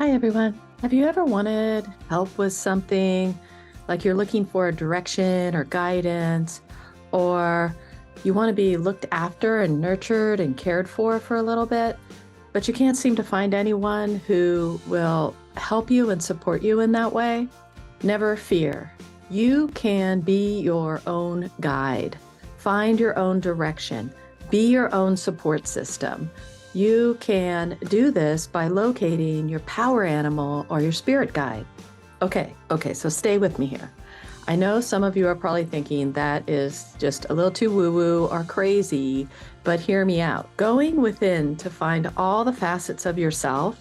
Hi, everyone. Have you ever wanted help with something, like you're looking for a direction or guidance, or you want to be looked after and nurtured and cared for a little bit, but you can't seem to find anyone who will help you and support you in that way? Never fear. You can be your own guide. Find your own direction. Be your own support system. You can do this by locating your power animal or your spirit guide. Okay, so stay with me here. I know some of you are probably thinking that is just a little too woo-woo or crazy, but hear me out. Going within to find all the facets of yourself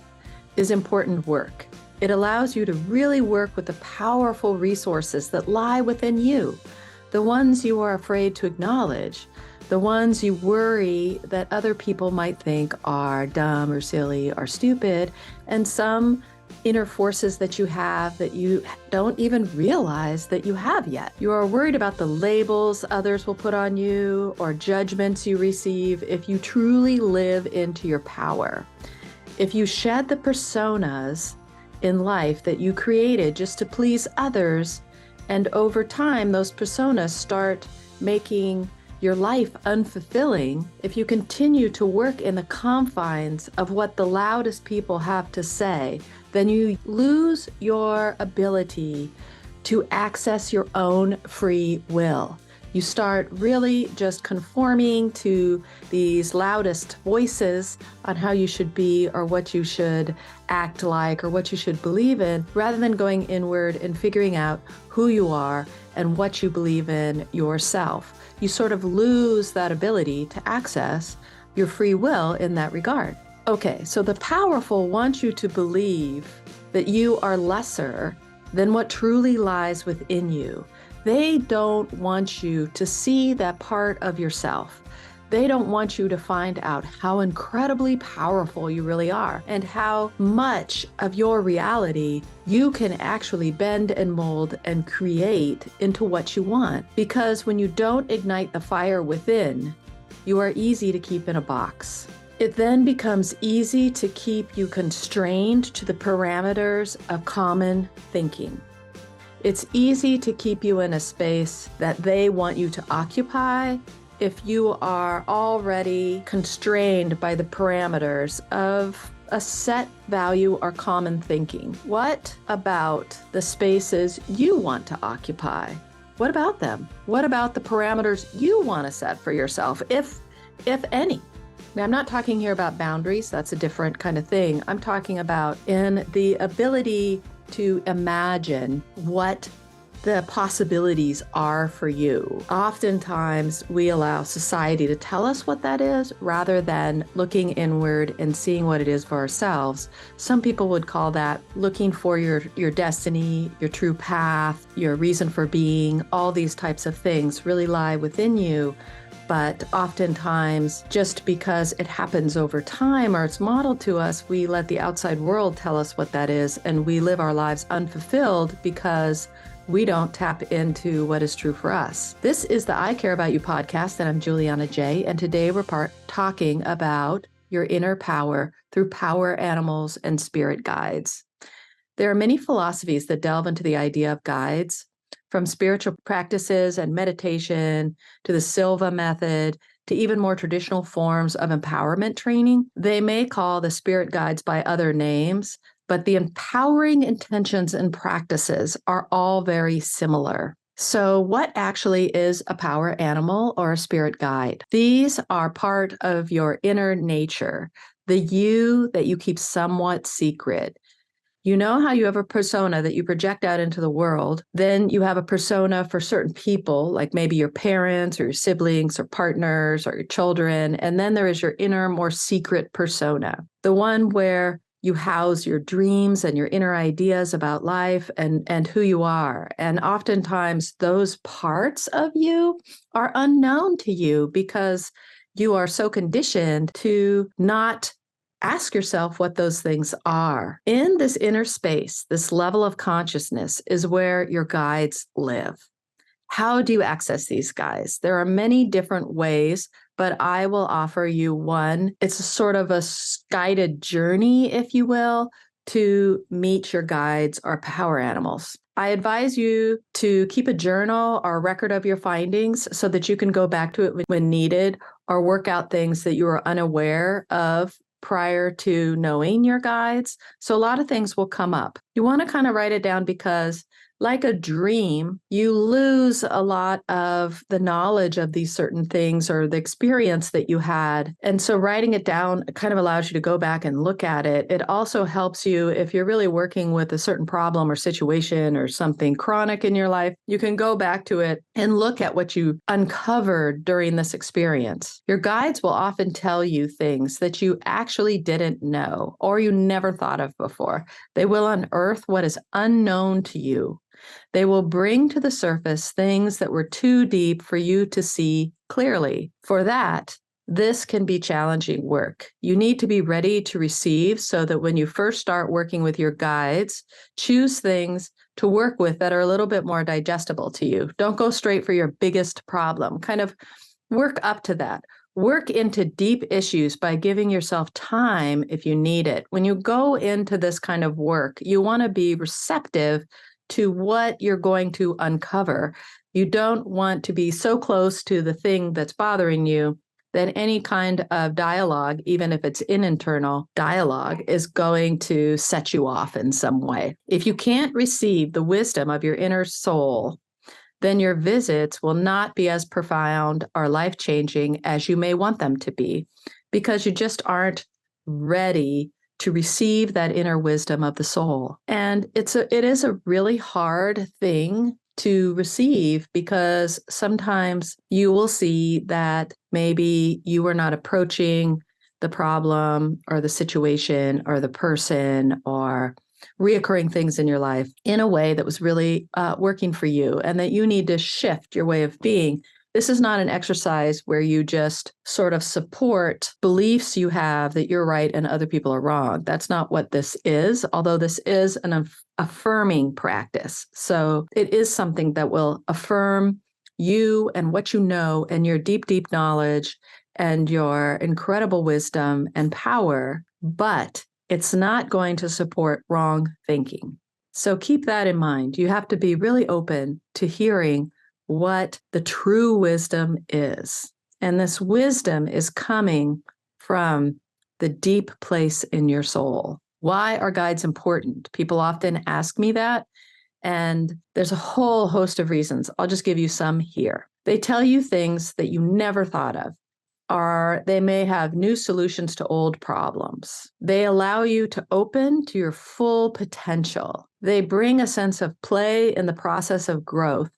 is important work. It allows you to really work with the powerful resources that lie within you, the ones you are afraid to acknowledge, the ones you worry that other people might think are dumb or silly or stupid, and some inner forces that you have that you don't even realize that you have yet. You are worried about the labels others will put on you or judgments you receive if you truly live into your power. If you shed the personas in life that you created just to please others, and over time those personas start making your life unfulfilling, if you continue to work in the confines of what the loudest people have to say, then you lose your ability to access your own free will. You start really just conforming to these loudest voices on how you should be or what you should act like or what you should believe in, rather than going inward and figuring out who you are and what you believe in yourself. You sort of lose that ability to access your free will in that regard. Okay, so the powerful want you to believe that you are lesser than what truly lies within you. They don't want you to see that part of yourself. They don't want you to find out how incredibly powerful you really are and how much of your reality you can actually bend and mold and create into what you want. Because when you don't ignite the fire within, you are easy to keep in a box. It then becomes easy to keep you constrained to the parameters of common thinking. It's easy to keep you in a space that they want you to occupy if you are already constrained by the parameters of a set value or common thinking. What about the spaces you want to occupy? What about them? What about the parameters you want to set for yourself, if any? Now, I'm not talking here about boundaries. That's a different kind of thing. I'm talking about in the ability to imagine what the possibilities are for you. Oftentimes, we allow society to tell us what that is rather than looking inward and seeing what it is for ourselves. Some people would call that looking for your destiny, your true path, your reason for being. All these types of things really lie within you. But oftentimes, just because it happens over time or it's modeled to us, we let the outside world tell us what that is, and we live our lives unfulfilled because we don't tap into what is true for us. This is the I Care About You podcast, and I'm Juliana J. And today we're talking about your inner power through power animals and spirit guides. There are many philosophies that delve into the idea of guides, from spiritual practices and meditation to the Silva Method to even more traditional forms of empowerment training. They may call the spirit guides by other names, but the empowering intentions and practices are all very similar. So what actually is a power animal or a spirit guide? These are part of your inner nature, the you that you keep somewhat secret. You know how you have a persona that you project out into the world, then you have a persona for certain people, like maybe your parents or your siblings or partners or your children, and then there is your inner, more secret persona, the one where you house your dreams and your inner ideas about life and who you are. And oftentimes those parts of you are unknown to you because you are so conditioned to not ask yourself what those things are. In this inner space, this level of consciousness is where your guides live. How do you access these guides? There are many different ways, but I will offer you one. It's a sort of a guided journey, if you will, to meet your guides or power animals. I advise you to keep a journal or a record of your findings so that you can go back to it when needed or work out things that you were unaware of prior to knowing your guides. So a lot of things will come up. You want to kind of write it down because, like a dream, you lose a lot of the knowledge of these certain things or the experience that you had. And so writing it down kind of allows you to go back and look at it. It also helps you if you're really working with a certain problem or situation or something chronic in your life, you can go back to it and look at what you uncovered during this experience. Your guides will often tell you things that you actually didn't know or you never thought of before. They will unearth what is unknown to you. They will bring to the surface things that were too deep for you to see clearly. For that, this can be challenging work. You need to be ready to receive so that when you first start working with your guides, choose things to work with that are a little bit more digestible to you. Don't go straight for your biggest problem. Kind of work up to that. Work into deep issues by giving yourself time if you need it. When you go into this kind of work, you want to be receptive to what you're going to uncover. You don't want to be so close to the thing that's bothering you that any kind of dialogue, even if it's an internal dialogue, is going to set you off in some way. If you can't receive the wisdom of your inner soul, then your visits will not be as profound or life-changing as you may want them to be, because you just aren't ready to receive that inner wisdom of the soul. And it is a really hard thing to receive because sometimes you will see that maybe you are not approaching the problem or the situation or the person or reoccurring things in your life in a way that was really working for you, and that you need to shift your way of being. This is not an exercise where you just sort of support beliefs you have that you're right and other people are wrong. That's not what this is, although this is an affirming practice. So it is something that will affirm you and what you know and your deep, deep knowledge and your incredible wisdom and power, but it's not going to support wrong thinking. So keep that in mind. You have to be really open to hearing what the true wisdom is. And this wisdom is coming from the deep place in your soul. Why are guides important? People often ask me that, and there's a whole host of reasons. I'll just give you some here. They tell you things that you never thought of, or they may have new solutions to old problems. They allow you to open to your full potential. They bring a sense of play in the process of growth.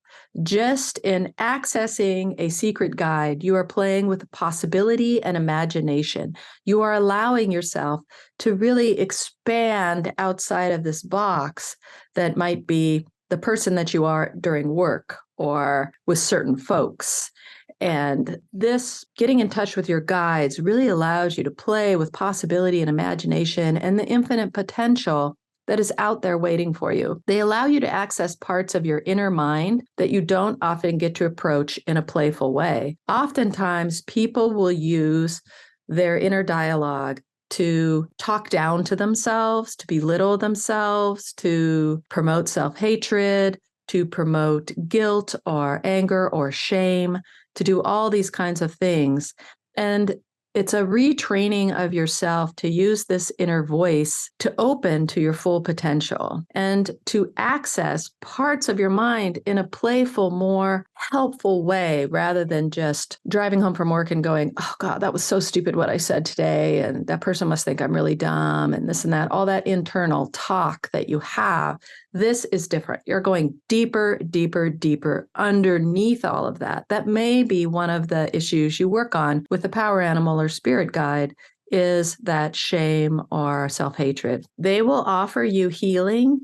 Just in accessing a secret guide, you are playing with possibility and imagination. You are allowing yourself to really expand outside of this box that might be the person that you are during work or with certain folks. And this getting in touch with your guides really allows you to play with possibility and imagination and the infinite potential that is out there waiting for you. They allow you to access parts of your inner mind that you don't often get to approach in a playful way. Oftentimes, people will use their inner dialogue to talk down to themselves, to belittle themselves, to promote self-hatred, to promote guilt or anger or shame, to do all these kinds of things. And it's a retraining of yourself to use this inner voice to open to your full potential and to access parts of your mind in a playful, more helpful way, rather than just driving home from work and going, oh God, that was so stupid what I said today. And that person must think I'm really dumb and this and that, all that internal talk that you have. This is different. You're going deeper, deeper, deeper underneath all of that. That may be one of the issues you work on with the power animal or spirit guide, is that shame or self-hatred. They will offer you healing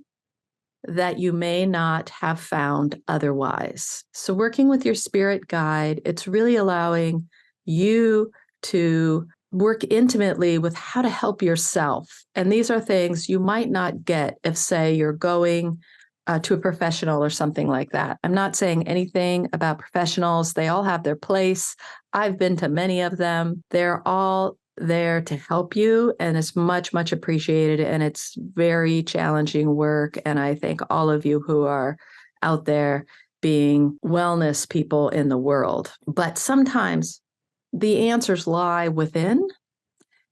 that you may not have found otherwise. So working with your spirit guide, it's really allowing you to work intimately with how to help yourself. And these are things you might not get if, say, you're going to a professional or something like that. I'm not saying anything about professionals. They all have their place. I've been to many of them. They're all there to help you, and it's much, much appreciated. And it's very challenging work. And I thank all of you who are out there being wellness people in the world. But sometimes the answers lie within,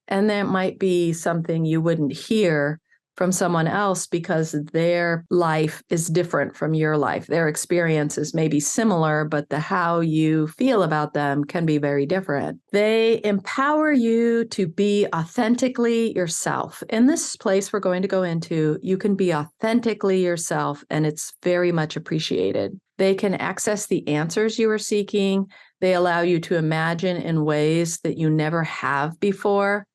and that might be something you wouldn't hear from someone else because their life is different from your life. Their experiences may be similar, but the how you feel about them can be very different. They empower you to be authentically yourself. In this place we're going to go into, you can be authentically yourself, and it's very much appreciated. They can access the answers you are seeking. They allow you to imagine in ways that you never have before.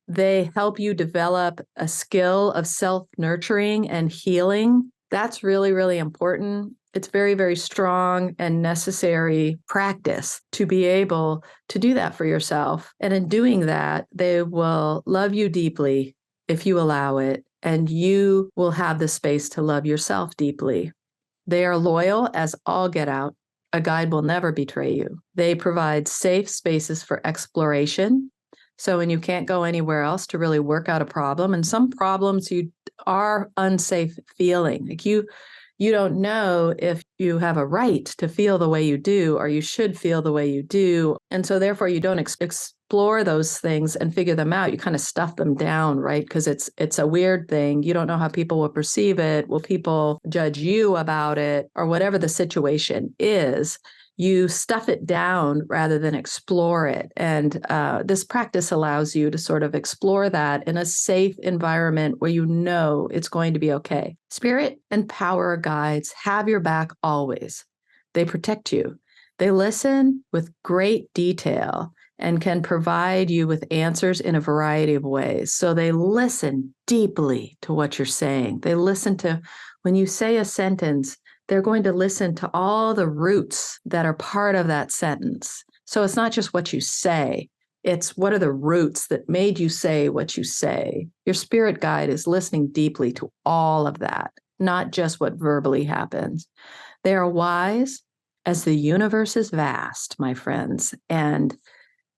They help you develop a skill of self-nurturing and healing. That's really, really important. It's very, very strong and necessary practice to be able to do that for yourself. And in doing that, they will love you deeply if you allow it, and you will have the space to love yourself deeply. They are loyal as all get out. A guide will never betray you. They provide safe spaces for exploration. So when you can't go anywhere else to really work out a problem, and some problems you are unsafe feeling, like you don't know if you have a right to feel the way you do, or you should feel the way you do. And so therefore you don't explore those things and figure them out. You kind of stuff them down, right? Because it's a weird thing. You don't know how people will perceive it. Will people judge you about it, or whatever the situation is? You stuff it down rather than explore it. And this practice allows you to sort of explore that in a safe environment where you know it's going to be okay. Spirit and power guides have your back always. They protect you. They listen with great detail and can provide you with answers in a variety of ways. So they listen deeply to what you're saying. They listen to when you say a sentence, they're going to listen to all the roots that are part of that sentence. So it's not just what you say, it's what are the roots that made you say what you say. Your spirit guide is listening deeply to all of that, not just what verbally happens. They are wise as the universe is vast, my friends. And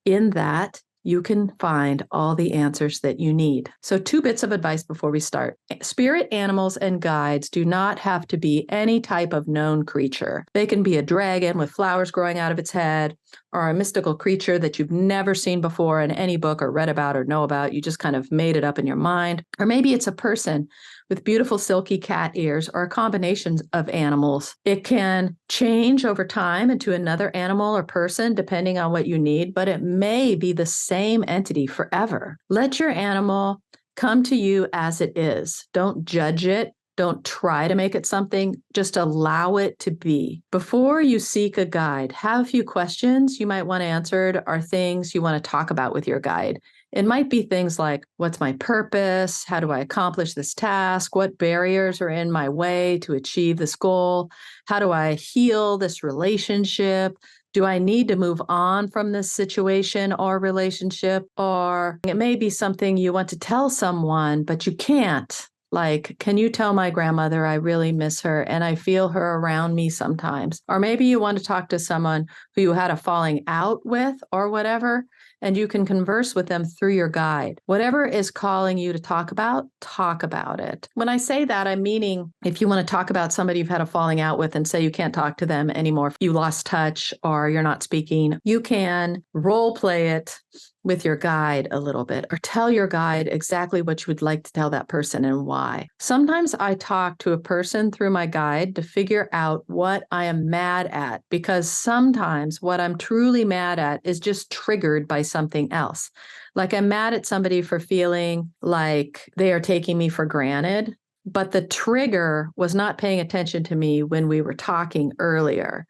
in that, you can find all the answers that you need. So 2 bits of advice before we start. Spirit animals and guides do not have to be any type of known creature. They can be a dragon with flowers growing out of its head, or a mystical creature that you've never seen before in any book or read about or know about. You just kind of made it up in your mind. Or maybe it's a person with beautiful silky cat ears, or a combination of animals. It can change over time into another animal or person depending on what you need, but it may be the same entity forever. Let your animal come to you as it is. Don't judge it. Don't try to make it something, just allow it to be. Before you seek a guide, have a few questions you might want answered, or things you want to talk about with your guide. It might be things like, what's my purpose? How do I accomplish this task? What barriers are in my way to achieve this goal? How do I heal this relationship? Do I need to move on from this situation or relationship? Or it may be something you want to tell someone, but you can't. Like, can you tell my grandmother I really miss her and I feel her around me sometimes? Or maybe you want to talk to someone who you had a falling out with or whatever, and you can converse with them through your guide. Whatever is calling you to talk about it. When I say that, I'm meaning if you want to talk about somebody you've had a falling out with and say you can't talk to them anymore, if you lost touch or you're not speaking, you can role play it with your guide a little bit, or tell your guide exactly what you would like to tell that person and why. Sometimes I talk to a person through my guide to figure out what I am mad at, because sometimes what I'm truly mad at is just triggered by something else. Like I'm mad at somebody for feeling like they are taking me for granted, but the trigger was not paying attention to me when we were talking earlier.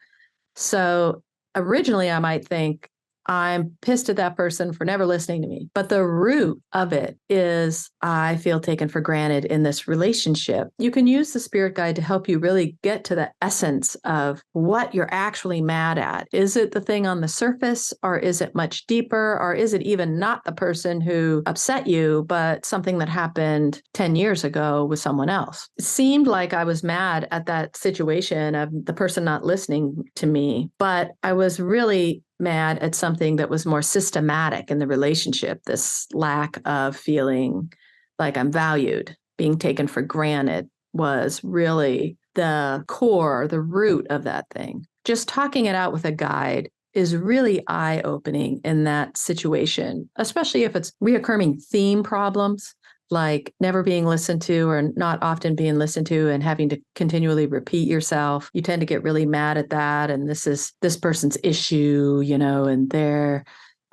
So originally I might think, I'm pissed at that person for never listening to me. But the root of it is I feel taken for granted in this relationship. You can use the spirit guide to help you really get to the essence of what you're actually mad at. Is it the thing on the surface, or is it much deeper, or is it even not the person who upset you, but something that happened 10 years ago with someone else? It seemed like I was mad at that situation of the person not listening to me, but I was really mad at something that was more systematic in the relationship, this lack of feeling like I'm valued, being taken for granted was really the core, the root of that thing. Just talking it out with a guide is really eye-opening in that situation, especially if it's reoccurring theme problems like never being listened to or not often being listened to and having to continually repeat yourself. You tend to get really mad at that. And this is this person's issue, and they're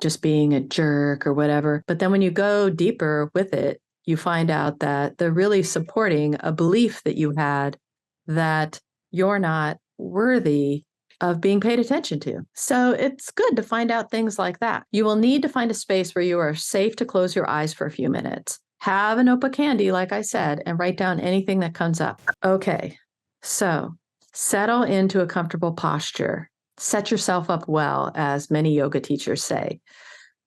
just being a jerk or whatever. But then when you go deeper with it, you find out that they're really supporting a belief that you had that you're not worthy of being paid attention to. So it's good to find out things like that. You will need to find a space where you are safe to close your eyes for a few minutes. Have a notebook handy, like I said, and write down anything that comes up. Okay, so settle into a comfortable posture. Set yourself up well, as many yoga teachers say.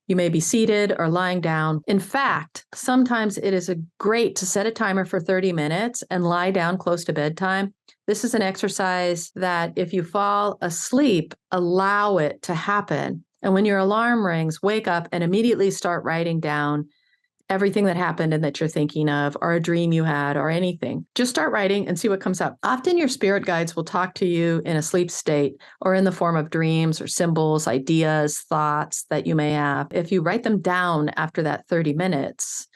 You may be seated or lying down. In fact, sometimes it is great to set a timer for 30 minutes and lie down close to bedtime. This is an exercise that if you fall asleep, allow it to happen. And when your alarm rings, wake up and immediately start writing down everything that happened and that you're thinking of, or a dream you had, or anything. Just start writing and see what comes up. Often your spirit guides will talk to you in a sleep state or in the form of dreams or symbols, ideas, thoughts that you may have. If you write them down after that 30 minutes,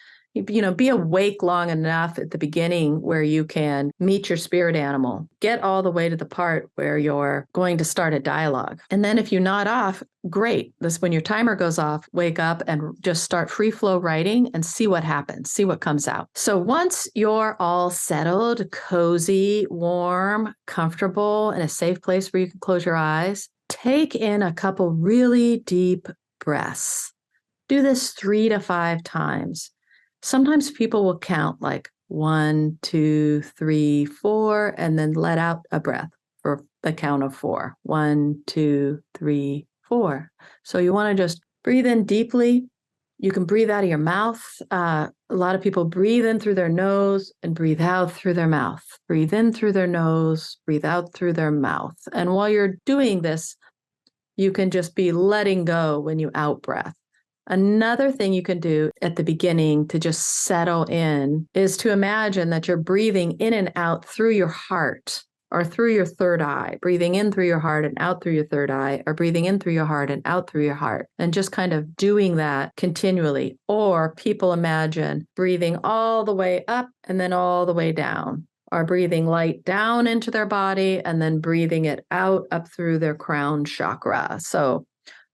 be awake long enough at the beginning where you can meet your spirit animal. Get all the way to the part where you're going to start a dialogue. And then if you nod off, great. When your timer goes off, wake up and just start free flow writing and see what happens, see what comes out. So once you're all settled, cozy, warm, comfortable, in a safe place where you can close your eyes, take in a couple really deep breaths. Do this 3 to 5 times. Sometimes people will count like 1, 2, 3, 4, and then let out a breath for the count of 4. 1, 2, 3, 4. So you want to just breathe in deeply. You can breathe out of your mouth. A lot of people breathe in through their nose and breathe out through their mouth. Breathe in through their nose, breathe out through their mouth. And while you're doing this, you can just be letting go when you out breath. Another thing you can do at the beginning to just settle in is to imagine that you're breathing in and out through your heart or through your third eye, breathing in through your heart and out through your third eye, or breathing in through your heart and out through your heart, and just kind of doing that continually. Or people imagine breathing all the way up and then all the way down, or breathing light down into their body and then breathing it out up through their crown chakra. So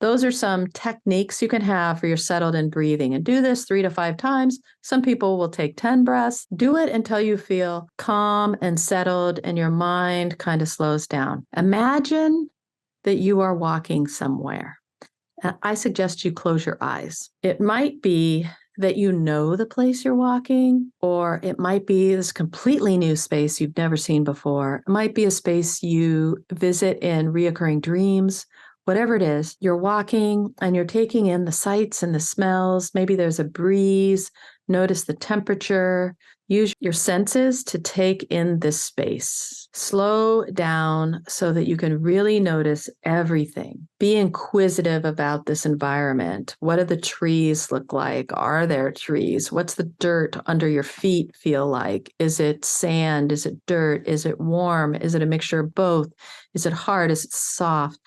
those are some techniques you can have for your settled in breathing, and do this 3 to 5 times. Some people will take 10 breaths. Do it until you feel calm and settled and your mind kind of slows down. Imagine that you are walking somewhere. I suggest you close your eyes. It might be that you know the place you're walking, or it might be this completely new space you've never seen before. It might be a space you visit in reoccurring dreams. Whatever it is, you're walking and you're taking in the sights and the smells. Maybe there's a breeze. Notice the temperature. Use your senses to take in this space. Slow down so that you can really notice everything. Be inquisitive about this environment. What do the trees look like? Are there trees? What's the dirt under your feet feel like? Is it sand? Is it dirt? Is it warm? Is it a mixture of both? Is it hard? Is it soft?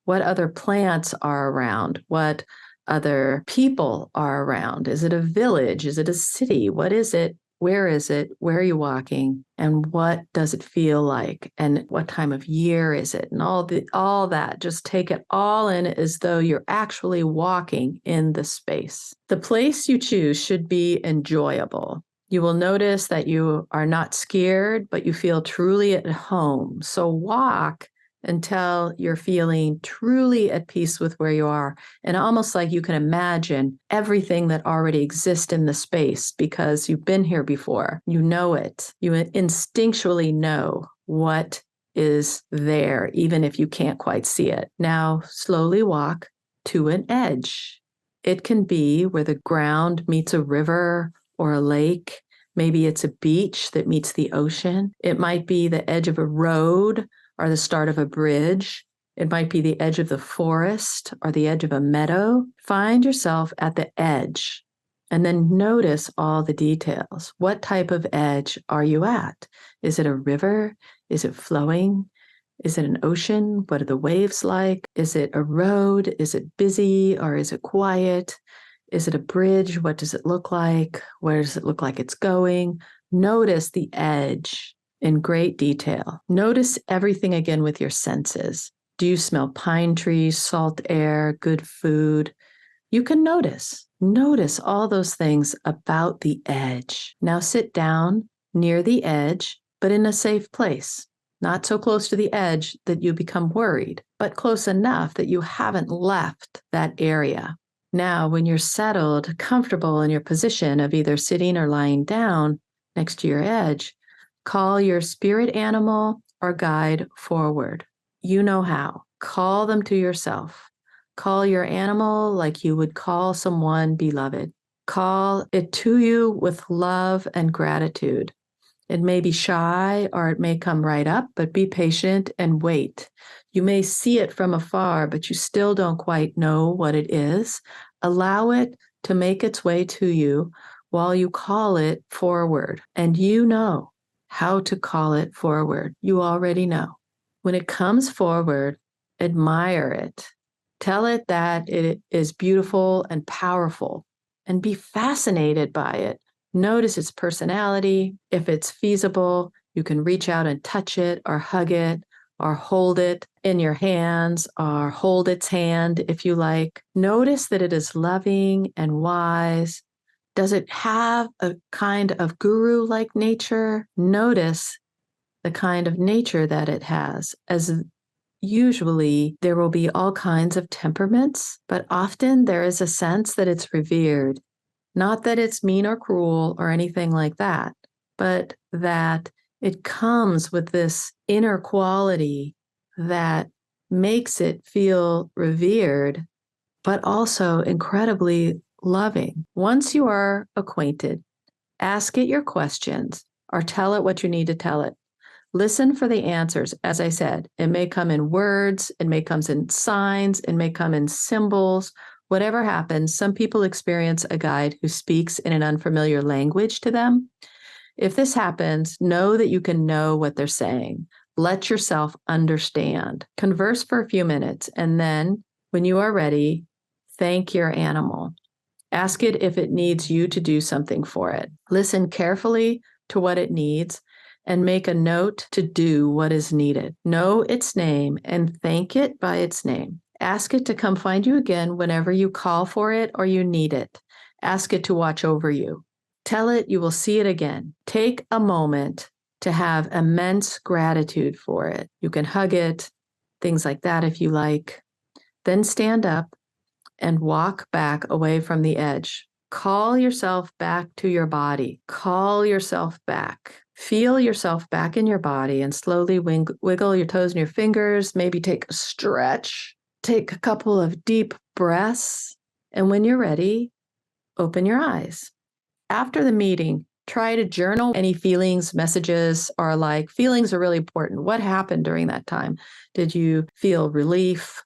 What other plants are around? What other people are around? Is it a village? Is it a city? What is it? Where is it? Where are you walking? And what does it feel like? And what time of year is it? And all that. Just take it all in as though you're actually walking in the space. The place you choose should be enjoyable. You will notice that you are not scared, but you feel truly at home. So walk until you're feeling truly at peace with where you are, and almost like you can imagine everything that already exists in the space because you've been here before. You know it. You instinctually know what is there, even if you can't quite see it. Now, slowly walk to an edge. It can be where the ground meets a river or a lake. Maybe it's a beach that meets the ocean. It might be the edge of a road or the start of a bridge. It might be the edge of the forest or the edge of a meadow. Find yourself at the edge and then notice all the details. What type of edge are you at? Is it a river? Is it flowing? Is it an ocean? What are the waves like? Is it a road? Is it busy or is it quiet? Is it a bridge? What does it look like? Where does it look like it's going? Notice the edge in great detail. Notice everything again with your senses. Do you smell pine trees, salt air, good food? You can notice. Notice all those things about the edge. Now sit down near the edge, but in a safe place. Not so close to the edge that you become worried, but close enough that you haven't left that area. Now, when you're settled, comfortable in your position of either sitting or lying down next to your edge, call your spirit animal or guide forward. You know how. Call them to yourself. Call your animal like you would call someone beloved. Call it to you with love and gratitude. It may be shy or it may come right up, but be patient and wait. You may see it from afar, but you still don't quite know what it is. Allow it to make its way to you while you call it forward. And you know how to call it forward. You already know. When it comes forward, admire it. Tell it that it is beautiful and powerful, and be fascinated by it. Notice its personality. If it's feasible, you can reach out and touch it or hug it or hold it in your hands or hold its hand if you like. Notice that it is loving and wise. Does it have a kind of guru-like nature? Notice the kind of nature that it has, as usually there will be all kinds of temperaments, but often there is a sense that it's revered. Not that it's mean or cruel or anything like that, but that it comes with this inner quality that makes it feel revered, but also incredibly loving. Once you are acquainted, ask it your questions or tell it what you need to tell it. Listen for the answers. As I said, it may come in words, it may come in signs, it may come in symbols. Whatever happens, some people experience a guide who speaks in an unfamiliar language to them. If this happens, know that you can know what they're saying. Let yourself understand. Converse for a few minutes, and then, when you are ready, thank your animal. Ask it if it needs you to do something for it. Listen carefully to what it needs and make a note to do what is needed. Know its name and thank it by its name. Ask it to come find you again whenever you call for it or you need it. Ask it to watch over you. Tell it you will see it again. Take a moment to have immense gratitude for it. You can hug it, things like that if you like. Then stand up and walk back away from the edge. Call yourself back to your body. Call yourself back. Feel yourself back in your body and slowly wiggle your toes and your fingers. Maybe take a stretch. Take a couple of deep breaths. And when you're ready, open your eyes. After the meeting, try to journal any feelings, messages, or like. Feelings are really important. What happened during that time? Did you feel relief,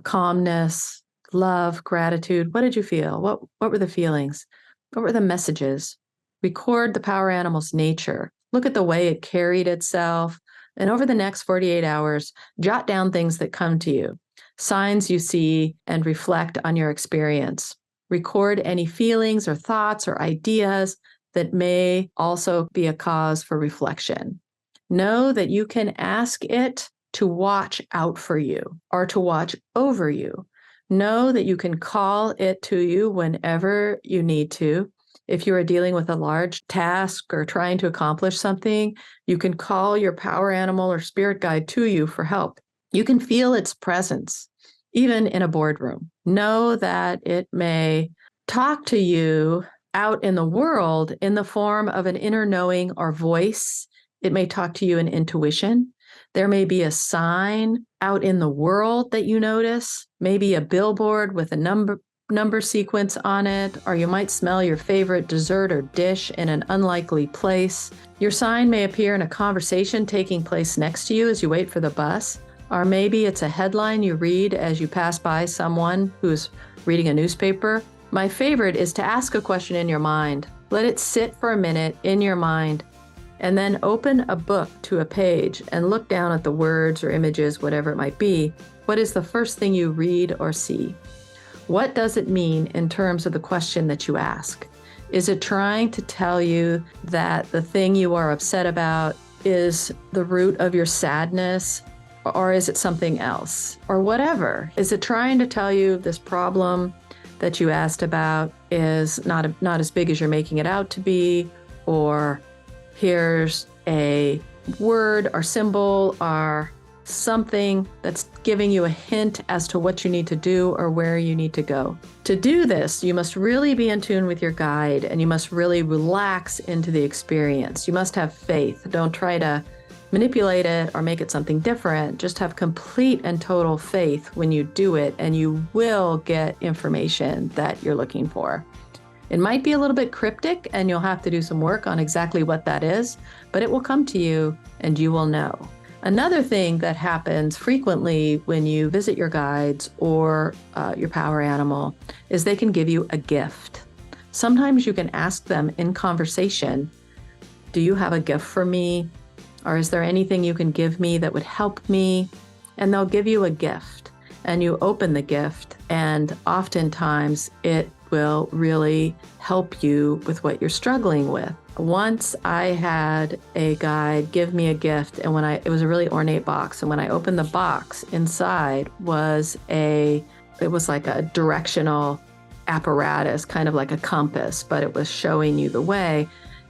calmness, love, gratitude? What did you feel? What were the feelings? What were the messages? Record the power animal's nature. Look at the way it carried itself. And over the next 48 hours, jot down things that come to you, signs you see, and reflect on your experience. Record any feelings or thoughts or ideas that may also be a cause for reflection. Know that you can ask it to watch out for you or to watch over you. Know that you can call it to you whenever you need to. If you are dealing with a large task or trying to accomplish something, you can call your power animal or spirit guide to you for help. You can feel its presence, even in a boardroom. Know that it may talk to you out in the world in the form of an inner knowing or voice. It may talk to you in intuition. There may be a sign out in the world that you notice, maybe a billboard with a number sequence on it, or you might smell your favorite dessert or dish in an unlikely place. Your sign may appear in a conversation taking place next to you as you wait for the bus, Or maybe it's a headline you read as you pass by someone who's reading a newspaper. My favorite is to ask a question in your mind. Let it sit for a minute in your mind, and then open a book to a page and look down at the words or images, whatever it might be. What is the first thing you read or see? What does it mean in terms of the question that you ask? Is it trying to tell you that the thing you are upset about is the root of your sadness? Or is it something else? Or whatever. Is it trying to tell you this problem that you asked about is not as big as you're making it out to be? Or here's a word or symbol or something that's giving you a hint as to what you need to do or where you need to go. To do this, you must really be in tune with your guide, and you must really relax into the experience. You must have faith. Don't try to manipulate it or make it something different. Just have complete and total faith when you do it, and you will get information that you're looking for. It might be a little bit cryptic, and you'll have to do some work on exactly what that is, but it will come to you and you will know. Another thing that happens frequently when you visit your guides or your power animal is they can give you a gift. Sometimes you can ask them in conversation, do you have a gift for me? Or is there anything you can give me that would help me? And they'll give you a gift, and you open the gift, and oftentimes it will really help you with what you're struggling with. Once I had a guide give me a gift, and it was a really ornate box, and when I opened the box, inside was it was like a directional apparatus, kind of like a compass, but it was showing you the way.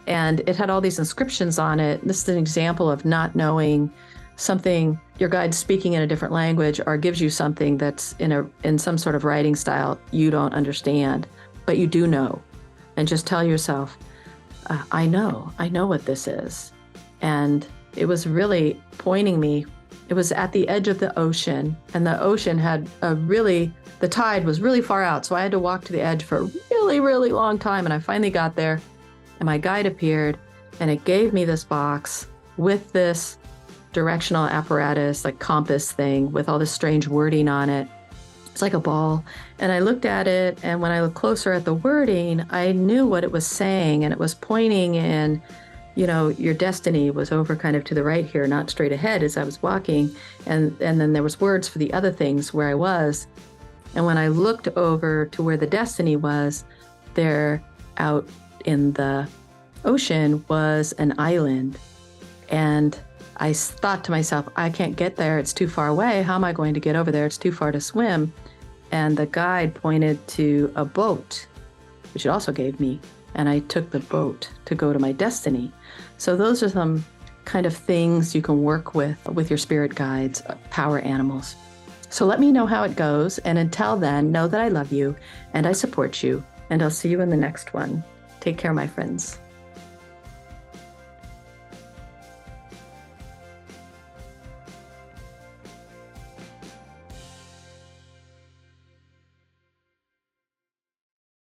And it had all these inscriptions on it. This is an example of not knowing something, your guide's speaking in a different language or gives you something that's in some sort of writing style you don't understand, but you do know. And just tell yourself, I know what this is. And it was really pointing me. It was at the edge of the ocean, and the ocean had the tide was really far out. So I had to walk to the edge for a really, really long time. And I finally got there. And my guide appeared, and it gave me this box with this directional apparatus, like compass thing, with all this strange wording on it. It's like a ball. And I looked at it, and when I looked closer at the wording, I knew what it was saying, and it was pointing in, your destiny was over kind of to the right here, not straight ahead as I was walking. And then there was words for the other things where I was. And when I looked over to where the destiny was, there out in the ocean was an island. And I thought to myself, I can't get there. It's too far away. How am I going to get over there? It's too far to swim. And the guide pointed to a boat, which it also gave me. And I took the boat to go to my destiny. So those are some kind of things you can work with your spirit guides, power animals. So let me know how it goes. And until then, know that I love you and I support you. And I'll see you in the next one. Take care, my friends.